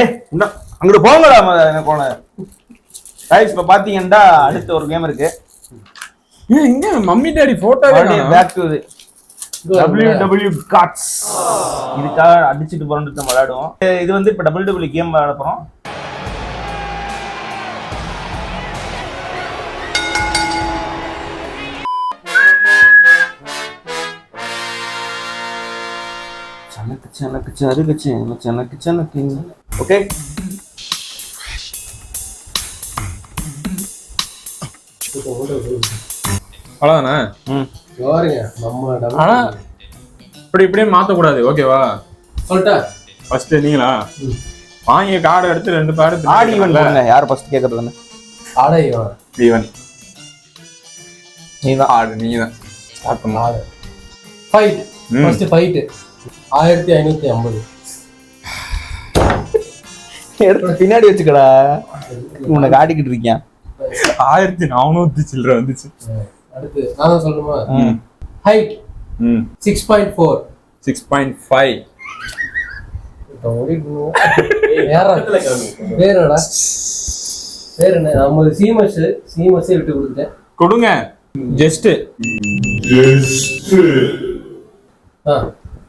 அங்கிட்டு போங்கடா போன கைஸ். இப்ப பாத்தீங்கன்னா அடுத்த ஒரு கேம் இருக்கு. இங்க mummy daddy photo back to WWE cards. இதுக்காக அடிச்சுட்டு போறோம்னு நம்ம விளையாடுவோம். இது வந்து இப்ப WWE கேம் விளையாட போறோம். சனக்கு ஓகே. அவ்வளவுதானே. ஆனா இப்படியே மாத்தக்கூடாது. ஓகேவா? சொல்லிட்டா ஃபர்ஸ்ட் நீங்களா வாங்கி கார்டு எடுத்து 2 பேர் ஆடி ஈவன் யார் ஃபர்ஸ்ட் கேக்குறதுன்னு? ஆட ஈவன் நீதான் ஆடு. நீதான் ஸ்டார்ட் பண்ணு. ஆடு ஃபைட். First fight 1550. எடுத்து பின்னாடி வச்சுக்கடா. உனக்கு ஆடிக்கிட்டு இருக்கேன். 1400 சில்லற வந்துச்சு. அடுத்து நான் சொல்லணுமா? ஹைட் 6.4. 6.5. பேரடா பேர் என்ன? நம்ம சீமஸ் விட்டு கொடுத்துட்டேன். கொடுங்க. ஜஸ்ட்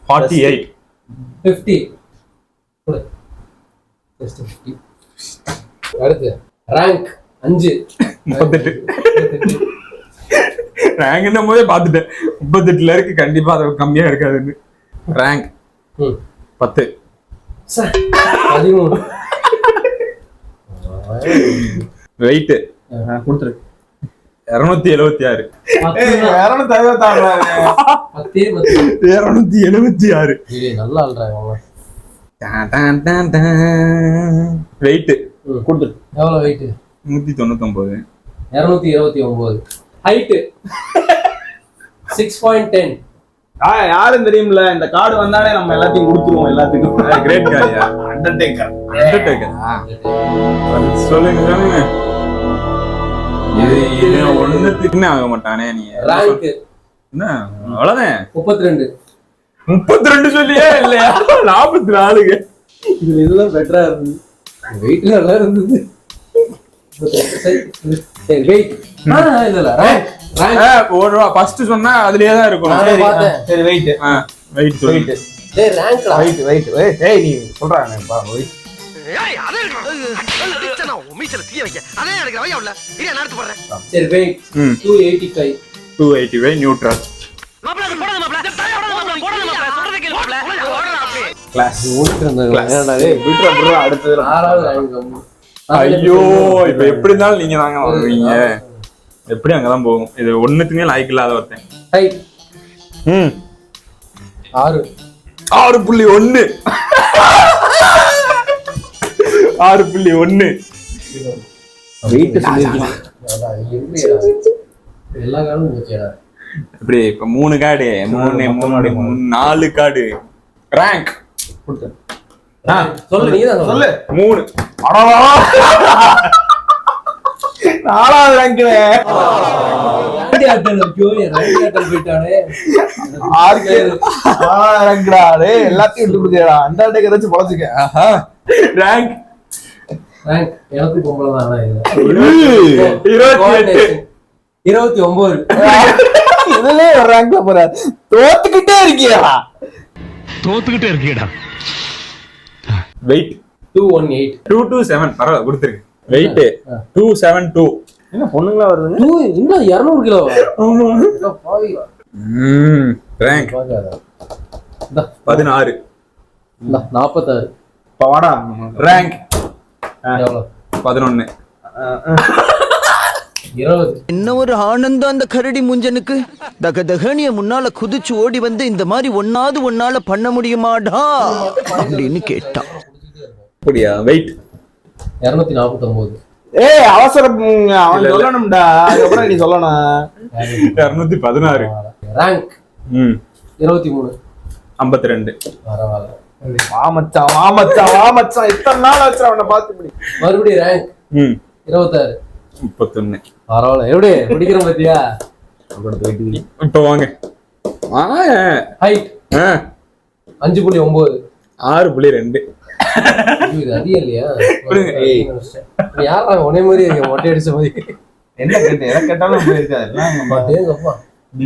48. 50. கொடு. ஜஸ்ட் 50. அடுத்து ரேங்க் 5. 38. ரேங்க் என்ன போதே பார்த்துட்டேன். 38ல இருக்கு. கண்டிப்பா அது கம்மியா இருக்காதுன்னு. ரேங்க் 10. 13. வெயிட் கொடுத்துரு 276. 276. நல்லா அல்றாங்க. வெயிட் கொடுத்துரு. எவ்வளவு வெயிட்? 199. 229. ஹைட் 6.10. யாரும் தெரியும்ல. இந்த கார்டு வந்தாலே நம்ம எல்லாத்தையும் கொடுத்துருவோம். எல்லாத்துக்கும் கிரேட் காயா. அண்டர்டேக்கர். சொல்லுங்க. இது ஒண்ணுத்துக்குமே ஆக மாட்டானே. நீ ரேங்க் என்ன அவ்வளவுதான். 32. 32 சொல்லியே இல்லையா? 44. இதுல இதெல்லாம் பெட்டரா இருந்தது. வெயிட்ல நல்லா இருந்தது. வெயிட் இல்ல ரேங்க் ஃபர்ஸ்ட் சொன்னா அதுலயே தான் இருக்கும். சரி வெயிட். வெயிட் சொல்லு. டேய் ரேங்க்டா. வெயிட். ஏய் நீ சொல்றானே பா. வெயிட். ஏய் அதே கிச்சனா மீச்சல தீய வைக்க. அதே எனக்கு வைய இல்ல. இங்க நான் எடுத்து போறேன். சரி வெயிட் 285. 285 நியூட்ரல். மாப்ள போடுங்க மாப்ள. போடுங்க மாப்ள. சொல்றத கேளு மாப்ள. ஓடுடா அப்படி. கிளாஸ் ஓடுறேன். என்னடா டேய் விட்றா அடுத்து 6வது ரேங்க். ஐயோ இப்ப எப்படி இருந்தாலும் நீங்க தாங்க வாங்குவீங்க. எப்படி அங்கதான் போகும். இது ஒண்ணுத்துக்குமே லாய்க்கு இல்லாத ஒருத்தன். ஹைட் 6. 6.1. 6.1. வெயிட் சொல்லிருக்கீங்க. எல்லா கார்டும் போச்சேடா. இப்படி இப்ப 3 கார்டு 4 கார்டு ரேங்க் கொடுத்து. சொல்லு நீ தான் சொல்லு. 3. அடடா 4வது ரேங்க்ல எல்லாத்தையும் எடுத்து கொடுக்கறா. அண்டர்டேக்கர் வச்சு பொழைச்சுக்க. ரேங்க் எனக்கு பொம்பளை தான். 28. 29. இதுலயே ஒரு ரேங்க்ல போற. தோத்துக்கிட்டே இருக்கியடா. வெயிட் 218. 227. பரவாயில்ல கொடுத்துருக்கு. வெயிட் 272. என்ன பொண்ணுங்களா வருதுங்க? இன்னும் 200 கிலோ. ரேங்க் 16. 46. வாடா. ரேங்க் எவ்வளவு? 11. 20. என்ன ஒரு ஆனந்தம் அந்த கரடி முஞ்சனுக்கு. தகதகனிய முன்னால குதிச்சு ஓடி வந்து இந்த மாதிரி ஒன்னால பண்ண முடியுமாடா அப்படின்னு கேட்டான். அப்படியா? வெயிட் 249. ஏய் அவசரம் அவன் சொல்லணும்டா. அதுக்கப்புறம் நீ சொல்லணும். 216. ரேங்க் 23. 52. பரவாயில்ல. வாமச்சான் எத்தனை நாள் ஆச்சு அவனை பார்த்து. மறுபடியும் ரேங்க் 26. 31. பரவாயில்ல. எப்படி பிடிக்கிற பாத்தியா? இப்ப வாங்க. ஹைட் 5.9. 6.2. இது அதிகம் இல்லையா? கொடுங்க. யாரா உனே மாதிரி இருக்கு மொட்டை அடிச்ச மாதிரி. என்ன கேட்டு எதை கேட்டாலும் போயிருக்காது. டேங்கப்பா.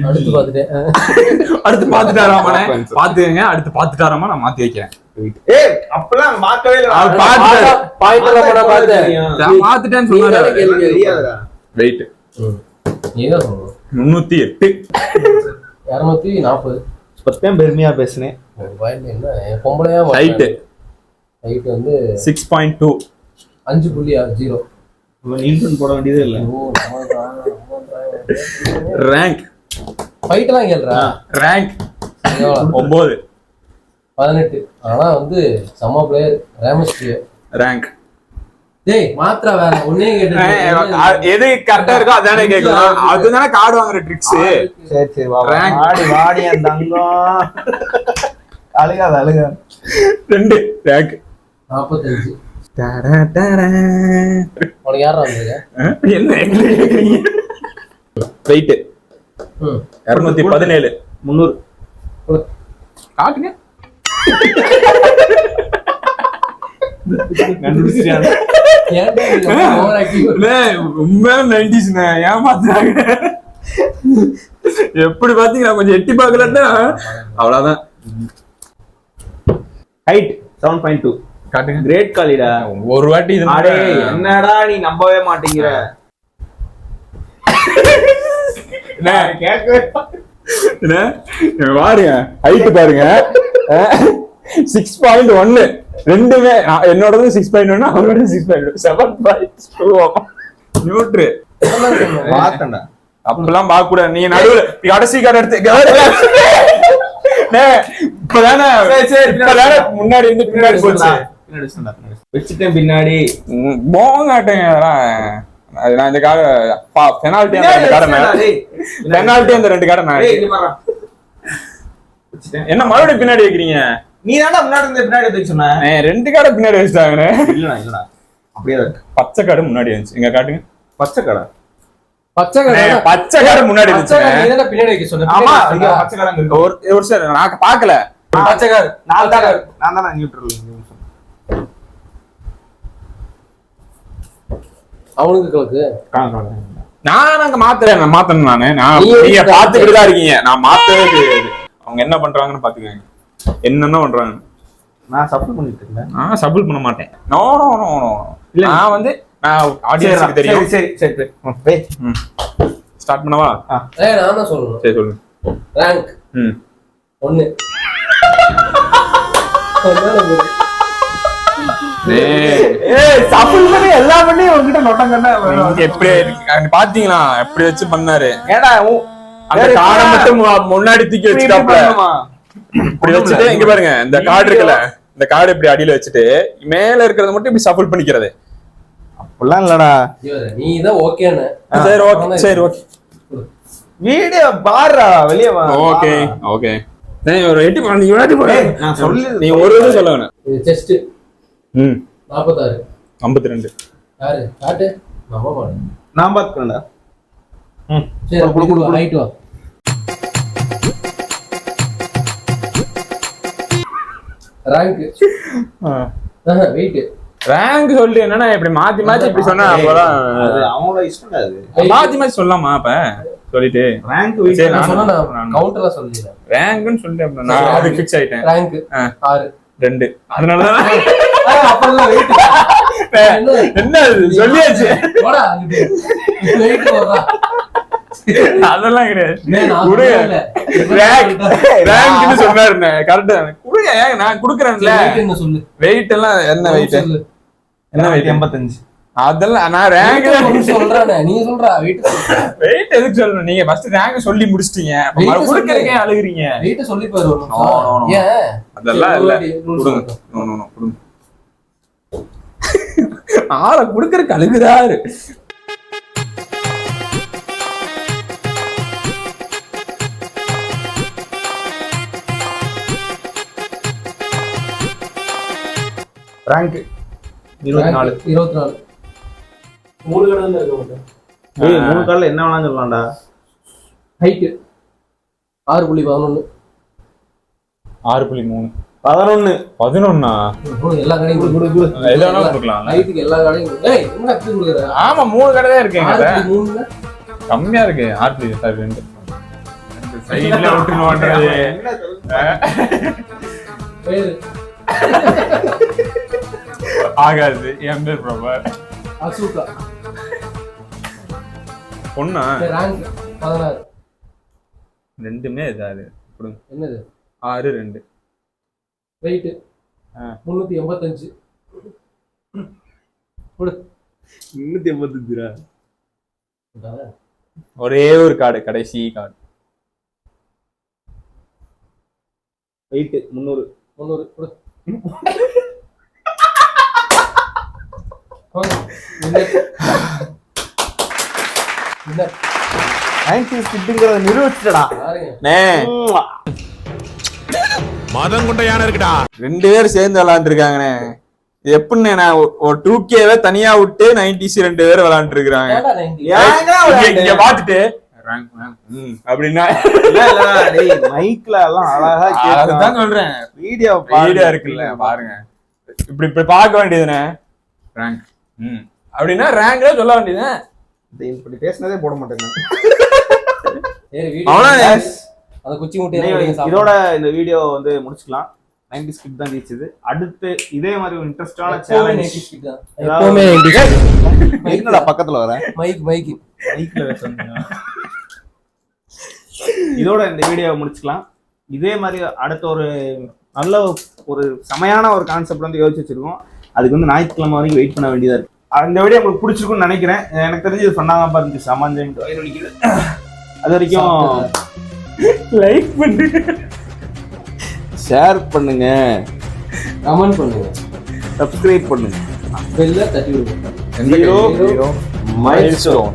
அடுத்து பார்த்துட்டேன். அடுத்து பாத்துட்டாராமானே பாத்துக்கங்க. அடுத்து பாத்துட்டாராமா நான் மாத்தி வைக்கிறேன். ஏய் அப்பலாம் மாத்தவே இல்ல. அவர் பாத்துட்டாரு. பாயிண்ட் எல்லாம் போட பார்த்தேன். நான் மாத்திட்டேன்னு சொன்னாரு. தெரியாதுடா. வெயிட் நீதான் சொல்லணும். 308. 240. பத்தேன் பெருமையா பேசுனேன். என்ன பொம்பளையா ஹைட் ஹைட் வந்து 6.2. 5.0. நீல்டன் போட வேண்டியதே இல்ல. ரேங்க் ஃபைட்லாம் கேளுடா. ரேங்க் 9. 18. ஆனா வந்து செம்ம பிளேயர் ரேமஸ் ரேங்க் டேய் மாத்ரா வேற ஒண்ணே கேட்டு எது கரெக்டா இருக்கோ அதானே கேட்கலாம். அதுதானே கார்டு வாங்குற ட்ரிக்ஸ். சரி சரி வா. வாடி வாடி அந்த தங்கம். அழுகாத அழுகாத. 2 ரேங்க் 45. டடா டடா. உனக்கு யாரா வந்தீங்க? என்ன எங்க கேக்குறீங்க? வெயிட் 217. 300 காட்டுங்க. கண்டுபிடிச்சிட்டான். ஏன்டா இது ஓவர் ஆக்டிவ்? உண்மையான 90s ஏமாத்துறாங்க. எப்படி பாத்தீங்கன்னா கொஞ்சம் எட்டி பாக்கலன்னா அவ்வளவுதான். ஹைட் 7.2. காட்டுங்க. கிரேட் காலிடா. ஒரு வாட்டி இது அடே என்னடா நீ நம்பவே மாட்டேங்கிற. என்ன கேட்கவே என்ன பாருங்க ஹைட் பாருங்க 6.1. ரெண்டுமே என்னோடது 6.1 அவரோட 6.2. 7.2 நியூட்ரு. பார்த்தேன்டா. அப்பெல்லாம் பார்க்க கூடாது. நீங்க நடுவுல கடைசி கார்டு எடுத்து இப்பதானே இப்பதானே முன்னாடி இருந்து பின்னாடி போச்சு. வச்சுட்டேன் பின்னாடி. போங்காட்டேங்க அதெல்லாம். நான் இந்த கார்டு பெனால்ட்டி அந்த 2 கார்டு பெனால்ட்டி அந்த 2 கார்டு நான் என்ன மறுபடியும் பின்னாடி வைக்கிறீங்க? நீ தானே முன்னாடி இருந்து பின்னாடி எடுத்து சொன்ன. 2 கார்டு பின்னாடி வச்சுட்டாங்க. இல்லடா இல்லடா அப்படியே இருக்கு. பச்சை கார்டு முன்னாடி இருந்துச்சு. இங்க காட்டுங்க. பச்சை கடை. பச்சை கடை பச்சை கார்டு முன்னாடி இருந்துச்சு. நீதானே பின்னாடி வைக்க சொன்ன. ஆமா இங்க பச்சை கடை இருக்கு. ஒரு சார் நான் பார்க்கல. பச்சை கார் நான் தானே நியூட்ரல். அவனுக்கு கலக்கு நான் அங்க மாத்துறேன். நான் மாத்தணும் நானு. நீங்க பாத்துக்கிட்டு தான் இருக்கீங்க. நான் மாத்தவே கிடையாது. அவங்க என்ன பண்றாங்கன்னு பாத்துக்கோங்க. என்னென்ன பண்றாங்க. நான் சப்போர்ட் பண்ணிட்டு இருக்கேன். நான் சப்போர்ட் பண்ண மாட்டேன். No no no no. இல்ல நான் வந்து நான் ஆடியன்ஸ்க்கு தெரியும். சரி சரி சரி ஸ்டார்ட் பண்ணவா? ஏய் நான் தான் சொல்லணும். சரி சொல்லுங்க. ரேங்க் 1. ஏய் சப்போர்ட் பண்ணி எல்லா பண்ணி உன்கிட்ட நொட்டங்கன்னா நீங்க எப்படி பாத்தீங்களா எப்படி வச்சு பண்ணாரு? ஏடா அந்த கார்டை மட்டும் முன்னாடி தூக்கி வச்சுட்டாப்ல. இப்படி வச்சுட்டு இங்க பாருங்க இந்த கார்டு இருக்குல்ல, இந்த கார்டு இப்படி அடியில வச்சுட்டு மேல இருக்கிறத மட்டும் இப்படி சஃபிள் பண்ணிக்கிறது. அப்படிலாம் இல்லடா. நீ தான் ஓகேன்னு. சரி ஓகே சரி ஓகே. வீடியோ பாருடா வெளிய வா. Okay okay. நான் ஒரு 8 பண்ணி யூனிட் போறே. நான் சொல்லு. நீ ஒரு இது சொல்ல வேணாம். இது செஸ்ட் 46. 52. யாரு காட்டு நம்ப மாட்டேன். நான் பாத்துக்கறேன்டா. சரி குடு ஹைட் வா. ரேங்க் வெயிட் ரேங்க் சொல்லி என்னன்னா இப்படி மாத்தி மாத்தி இப்படி சொன்னா அப்பதான் அது அவங்களோட இஷ்டம் அது. மாத்தி மாத்தி சொல்லலாமா? அப்ப சொல்லிட்டு ரேங்க் சரி நான் சொன்னா கவுண்டரா சொல்லிடுறேன். ரேங்க்னு சொல்லிட்டு நான் அதுக்கு ஃபிக்ஸ் ஆயிட்டேன். ரேங்க் 6 2. அதனால தான் அப்பறலாம் வெயிட் என்ன சொல்லியாச்சு. போடா வெயிட் போடா. அதெல்லாம் கிடையாது. குடு ரேங்க்னு சொன்னாருண்ணே கரெக்ட்டா. குடுங்க நான் குடுக்குறேன்ல. வெயிட் என்ன சொல்லு. வெயிட் எல்லாம் என்ன வெயிட்? என்ன வெயிட்? 85. அதெல்லாம் நான் ரேங்க் சொல்றேனே நீ சொல்றா வெயிட் சொல்ற. வெயிட் எதுக்கு சொல்லணும்? நீங்க ஃபர்ஸ்ட் ரேங்க் சொல்லி முடிச்சிட்டீங்க. அப்ப குடுக்கறதுக்கே அழுகுறீங்க. வெயிட் சொல்லி பாரு ஒரு நிமிஷம். ஏன் அதெல்லாம் இல்ல குடுங்க. நோ நோ நோ குடுங்க. ஆள குடுக்கறதுக்கு அழுகுறாரு. ரேங்க் 24. 24. 3 கடை தான் இருக்க மாட்டேன். ஏய் 3 கால்ல என்ன வேணாலும் சொல்லலாம்டா. ஹைட் 6.11. 6.3. 11. 11. எல்லா கடையும் எது வேணாலும் கொடுக்கலாம். நைட்டுக்கு எல்லா கடையும். ஏய் என்ன அப்படி கொடுக்குற? ஆமா 3 கடை தான் இருக்கு எங்க. 3ல கம்மியா இருக்கு. ஆர்பி சார் 2 சைடுல விட்டுருவான்றது. பேரு ஆகாது. என் பேர் பிரபா. அசூகா. பொண்ணா? ரேங்க் 16. ரெண்டுமே இதாது. என்னது? 6 2. வெயிட் 385. கொடு. 385 ஒரே ஒரு கார்டு, கடைசி கார்டு. வெயிட் 300. 300 கொடு. என்ன 90s கிட்ங்கறத நிரூபிச்சிட்டடா. நே மதம் கொண்ட யானை இருக்குடா. 2 பேர் சேர்ந்து விளையாண்டு இருக்காங்கண்ணே. இது எப்படின்னு நான் ஒரு 2Kவே தனியா விட்டு 90s 2 பேர் விளையாண்டு இருக்காங்க. இங்க பாத்துட்டு அப்படின்னா டேய் மைக்ல எல்லாம் அழகா அதுதான் சொல்றேன். வீடியோ இருக்குல்ல பாருங்க. இப்படி இப்படி பார்க்க வேண்டியதுனே. ரேங்க் அப்படின்னா ரேங்க்ல சொல்ல வேண்டியதுனே. இப்படி பேசினதே போட மாட்டேங்க. அந்த குச்சி முட்டையை இதோட இந்த வீடியோ வந்து முடிச்சுக்கலாம். 90s கிட் தான் ஜெயிச்சது. அடுத்து இதே மாதிரி ஒரு இன்ட்ரெஸ்டான சேலஞ்ச். எப்பவுமே என்னடா பக்கத்துல வர மைக்ல சொன்னீங்க. இதோட இந்த வீடியோவை முடிச்சுக்கலாம். இதே மாதிரி அடுத்த ஒரு நல்ல ஒரு செமையான ஒரு கான்செப்ட் வந்து யோசிச்சு வச்சிருக்கோம். அதுக்கு வந்து ஞாயிற்றுக்கிழமை வரைக்கும் வெயிட் பண்ண வேண்டியதா இருக்கு. அந்த வீடியோ உங்களுக்கு பிடிச்சிருக்கும்னு நினைக்கிறேன். எனக்கு தெரிஞ்சு இது பண்ணாம இருந்துச்சு. சமாஞ்சன்ட்டு வயிறு வலிக்குது. அது வரைக்கும் லைக் பண்ணுங்க, ஷேர் பண்ணுங்க, கமெண்ட் பண்ணுங்க, சப்ஸ்கிரைப் பண்ணுங்க, பெல்ல தட்டி விடுங்க. 0 மைல்ஸ்டோன்